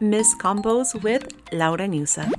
Misc Combos with Laura and Yusuf.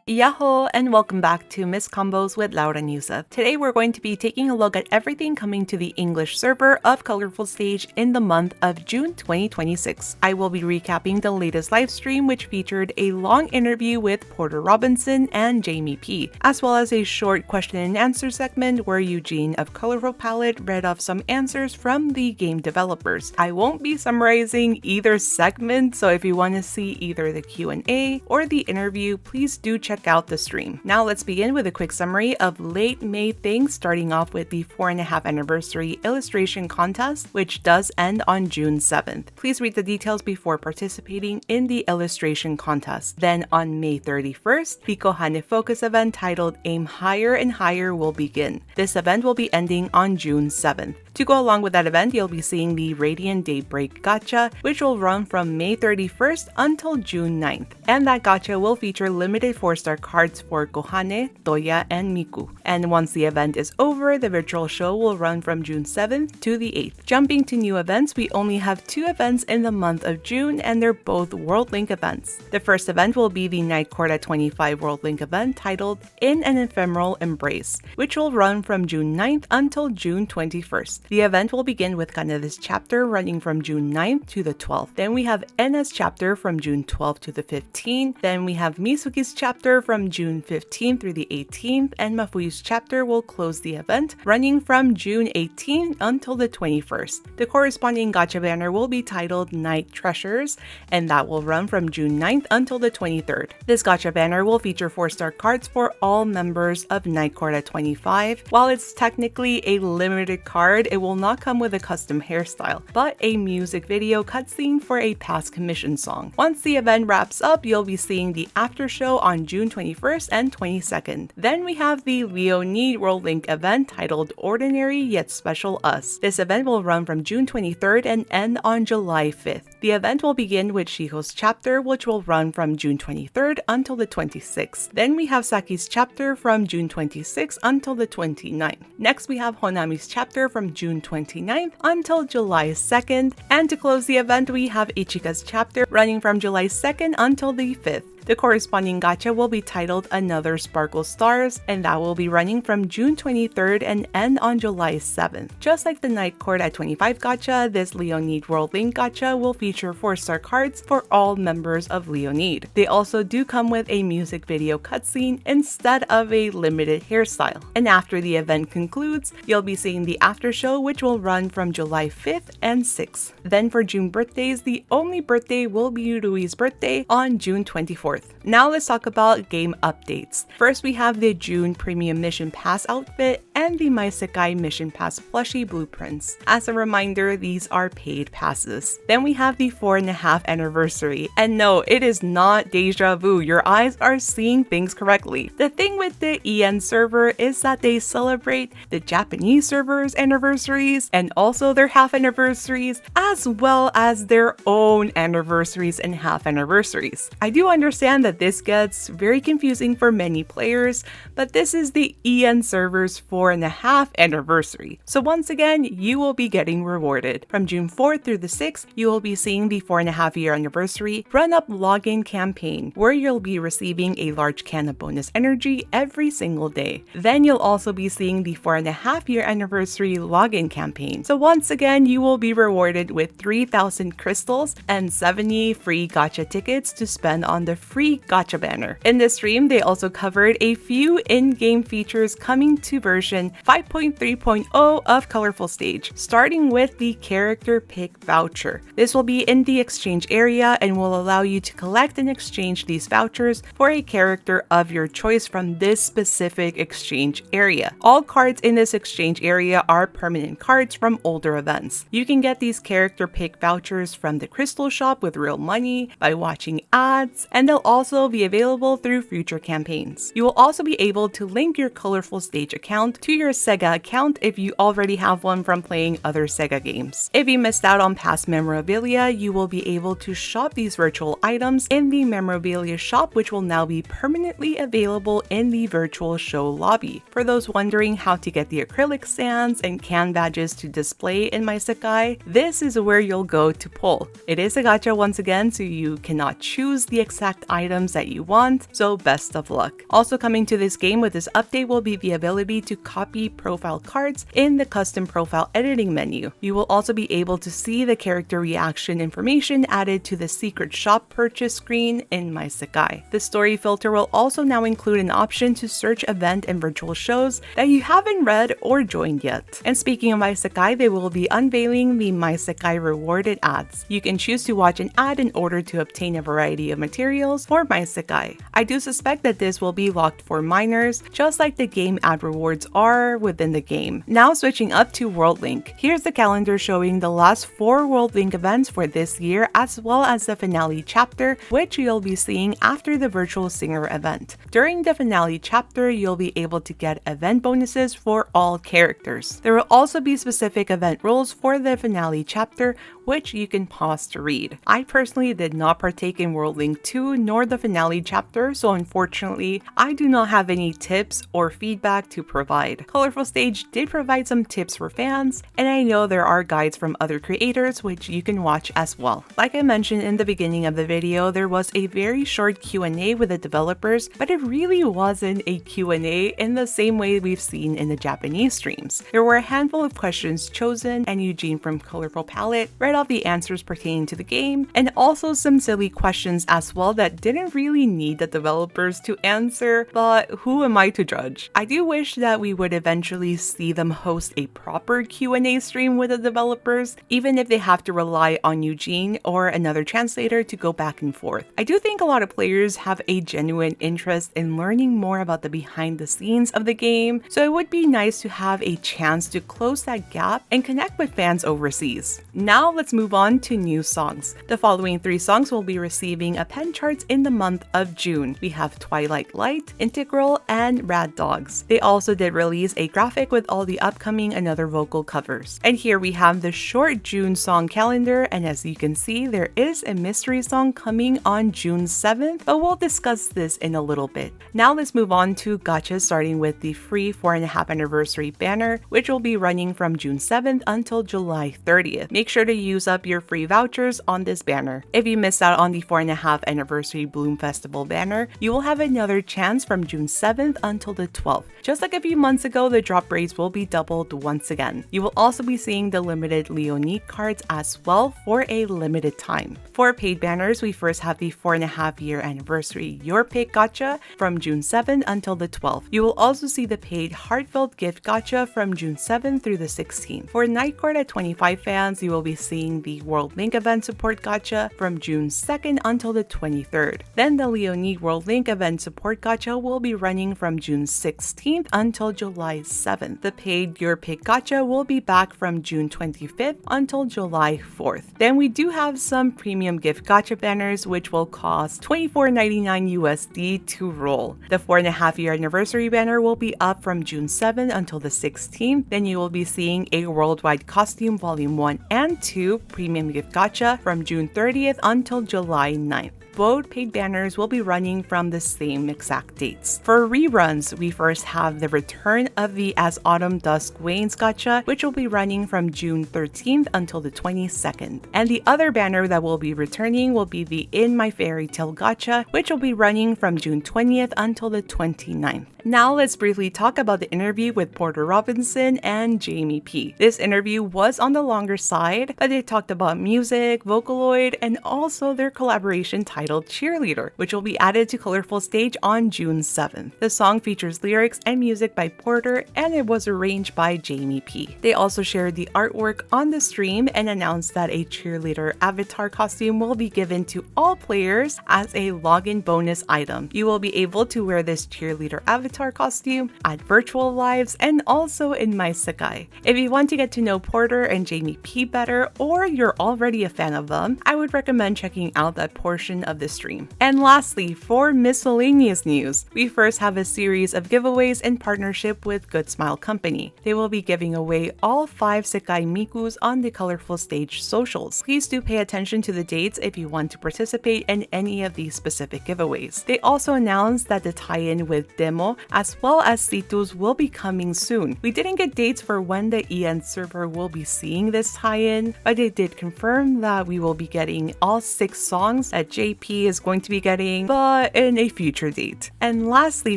Yahoo and welcome back to Misc Combos with Laura and Yusuf. Today we're going to be taking a look at everything coming to the English server of Colorful Stage in the month of June 2026. I will be recapping the latest livestream, which featured a long interview with Porter Robinson and JamieP, as well as a short question and answer segment where Eugene of Colorful Palette read off some answers from the game developers. I won't be summarizing either segment, so if you want to see either the Q&A or the interview, please do check out the stream. Now let's begin with a quick summary of late May things, starting off with the 4.5 anniversary illustration contest, which does end on June 7th. Please read the details before participating in the illustration contest. Then on May 31st, the Kohane Focus event titled Aim Higher and Higher will begin. This event will be ending on June 7th. To go along with that event, you'll be seeing the Radiant Daybreak Gacha, which will run from May 31st until June 9th. And that gacha will feature limited 4-star cards for Kohane, Toya, and Miku. And once the event is over, the virtual show will run from June 7th to the 8th. Jumping to new events, we only have 2 events in the month of June, and they're both World Link events. The first event will be the Night Court at 25 World Link event titled In an Ephemeral Embrace, which will run from June 9th until June 21st. The event will begin with Kaneda's chapter running from June 9th to the 12th. Then we have Ena's chapter from June 12th to the 15th. Then we have Misuki's chapter from June 15th through the 18th, and Mafuyu's chapter will close the event, running from June 18th until the 21st. The corresponding gacha banner will be titled Night Treasures, and that will run from June 9th until the 23rd. This gacha banner will feature 4-star cards for all members of Night Court at 25. While it's technically a limited card, it will not come with a custom hairstyle, but a music video cutscene for a past commission song. Once the event wraps up, you'll be seeing the after show on June 21st and 22nd. Then we have the Leonid World Link event titled Ordinary Yet Special Us. This event will run from June 23rd and end on July 5th. The event will begin with Shiho's chapter, which will run from June 23rd until the 26th. Then we have Saki's chapter from June 26th until the 29th. Next we have Honami's chapter from June 29th until July 2nd. And to close the event, we have Ichika's chapter running from July 2nd until the 5th. The corresponding gacha will be titled Another Sparkle Stars, and that will be running from June 23rd and end on July 7th. Just like the Night Court at 25 gacha, this Leonid World Link gacha will feature 4-star cards for all members of Leonid. They also do come with a music video cutscene instead of a limited hairstyle. And after the event concludes, you'll be seeing the after show, which will run from July 5th and 6th. Then for June birthdays, the only birthday will be Rui's birthday on June 24th. Now let's talk about game updates. First, we have the June Premium Mission Pass outfit and the My Sekai Mission Pass plushie blueprints. As a reminder, these are paid passes. Then we have the 4.5 anniversary. And no, it is not deja vu. Your eyes are seeing things correctly. The thing with the EN server is that they celebrate the Japanese server's anniversaries and also their half anniversaries, as well as their own anniversaries and half anniversaries. I do understand that this gets very confusing for many players, but this is the EN server's 4.5 anniversary. So once again, you will be getting rewarded. From June 4th through the 6th, you will be seeing the 4.5 year anniversary run-up login campaign, where you'll be receiving a large can of bonus energy every single day. Then you'll also be seeing the 4.5 year anniversary login campaign. So once again, you will be rewarded with 3,000 crystals and 70 free gacha tickets to spend on the free gacha banner. In this stream, they also covered a few in-game features coming to version 5.3.0 of Colorful Stage, starting with the character pick voucher. This will be in the exchange area and will allow you to collect and exchange these vouchers for a character of your choice from this specific exchange area. All cards in this exchange area are permanent cards from older events. You can get these character pick vouchers from the crystal shop with real money, by watching ads, and they'll will also be available through future campaigns. You will also be able to link your Colorful Stage account to your Sega account if you already have one from playing other Sega games. If you missed out on past memorabilia, you will be able to shop these virtual items in the memorabilia shop, which will now be permanently available in the virtual show lobby. For those wondering how to get the acrylic stands and can badges to display in my Isekai, this is where you'll go to pull. It is a gacha once again, so you cannot choose the exact items that you want, so best of luck. Also coming to this game with this update will be the ability to copy profile cards in the custom profile editing menu. You will also be able to see the character reaction information added to the secret shop purchase screen in my Isekai. The story filter will also now include an option to search event and virtual shows that you haven't read or joined yet. And speaking of my Isekai, they will be unveiling the My Isekai rewarded ads. You can choose to watch an ad in order to obtain a variety of materials for My Isekai. I do suspect that this will be locked for minors, just like the game ad rewards are within the game. Now switching up to World Link. Here's the calendar showing the last 4 World Link events for this year, as well as the finale chapter, which you'll be seeing after the virtual singer event. During the finale chapter, you'll be able to get event bonuses for all characters. There will also be specific event rules for the finale chapter, which you can pause to read. I personally did not partake in World Link 2 nor the finale chapter, so unfortunately, I do not have any tips or feedback to provide. Colorful Stage did provide some tips for fans, and I know there are guides from other creators which you can watch as well. Like I mentioned in the beginning of the video, there was a very short Q&A with the developers, but it really wasn't a Q&A in the same way we've seen in the Japanese streams. There were a handful of questions chosen, and Eugene from Colorful Palette read off the answers pertaining to the game, and also some silly questions as well that didn't really need the developers to answer, but who am I to judge? I do wish that we would eventually see them host a proper Q&A stream with the developers, even if they have to rely on Eugene or another translator to go back and forth. I do think a lot of players have a genuine interest in learning more about the behind the scenes of the game, so it would be nice to have a chance to close that gap and connect with fans overseas. Now let's move on to new songs. The following 3 songs will be receiving a pen charts in the month of June. We have Twilight Light, Integral, and Rad Dogs. They also did release a graphic with all the upcoming and other vocal covers. And here we have the short June song calendar, and as you can see, there is a mystery song coming on June 7th, but we'll discuss this in a little bit. Now let's move on to Gacha, starting with the free 4.5 anniversary banner, which will be running from June 7th until July 30th. Make sure to use up your free vouchers on this banner. If you missed out on the 4.5 anniversary Bloom Festival banner, you will have another chance from June 7th until the 12th. Just like a few months ago, the drop rates will be doubled once again. You will also be seeing the limited Leonid cards as well for a limited time. For paid banners, we first have the 4.5 year anniversary Your Pick Gacha from June 7th until the 12th. You will also see the paid Heartfelt Gift Gacha from June 7th through the 16th. For Night Court at 25 fans, you will be seeing the World Link Event Support Gacha from June 2nd until the 23rd. Then the Leonid World Link Event Support Gacha will be running from June 16th until July 7th. The paid Your Pick Gacha will be back from June 25th until July 4th. Then we do have some premium gift gacha banners which will cost $24.99 USD to roll. The 4.5 year anniversary banner will be up from June 7th until the 16th. Then you will be seeing a Worldwide Costume Volume 1 and 2 premium gift gacha from June 30th until July 9th. Both paid banners will be running from the same exact dates. For reruns, we first have the return of the As Autumn Dusk Wanes gacha, which will be running from June 13th until the 22nd. And the other banner that will be returning will be the In My Fairy Tale gacha, which will be running from June 20th until the 29th. Now let's briefly talk about the interview with Porter Robinson and JamieP. This interview was on the longer side, but they talked about music, Vocaloid, and also their collaboration titled Cheerleader, which will be added to Colorful Stage on June 7th. The song features lyrics and music by Porter, and it was arranged by JamieP. They also shared the artwork on the stream and announced that a cheerleader avatar costume will be given to all players as a login bonus item. You will be able to wear this cheerleader avatar costume at virtual lives and also in My Isekai. If you want to get to know Porter and JamieP better, or you're already a fan of them, I would recommend checking out that portion of the stream. stream. And lastly, for miscellaneous news, we first have a series of giveaways in partnership with Good Smile Company. They will be giving away all 5 Sekai Mikus on the Colorful Stage socials. Please do pay attention to the dates if you want to participate in any of these specific giveaways. They also announced that the tie-in with Demo as well as Situs will be coming soon. We didn't get dates for when the EN server will be seeing this tie-in, but they did confirm that we will be getting all 6 songs that JP is going to be getting, but in a future date. And lastly,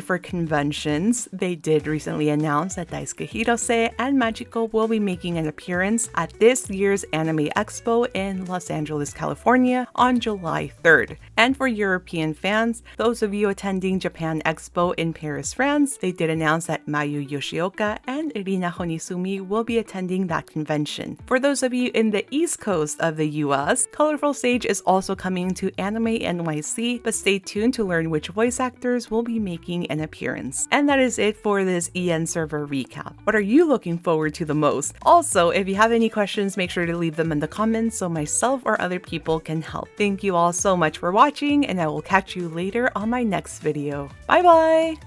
for conventions, they did recently announce that Daisuke Hirose and Magico will be making an appearance at this year's Anime Expo in Los Angeles, California on July 3rd. And for European fans, those of you attending Japan Expo in Paris, France, they did announce that Mayu Yoshioka and Rina Honisumi will be attending that convention. For those of you in the East Coast of the US, Colorful Stage is also coming to Anime NYC, but stay tuned to learn which voice actors will be making an appearance. And that is it for this EN server recap. What are you looking forward to the most? Also, if you have any questions, make sure to leave them in the comments so myself or other people can help. Thank you all so much for watching, and I will catch you later on my next video. Bye bye!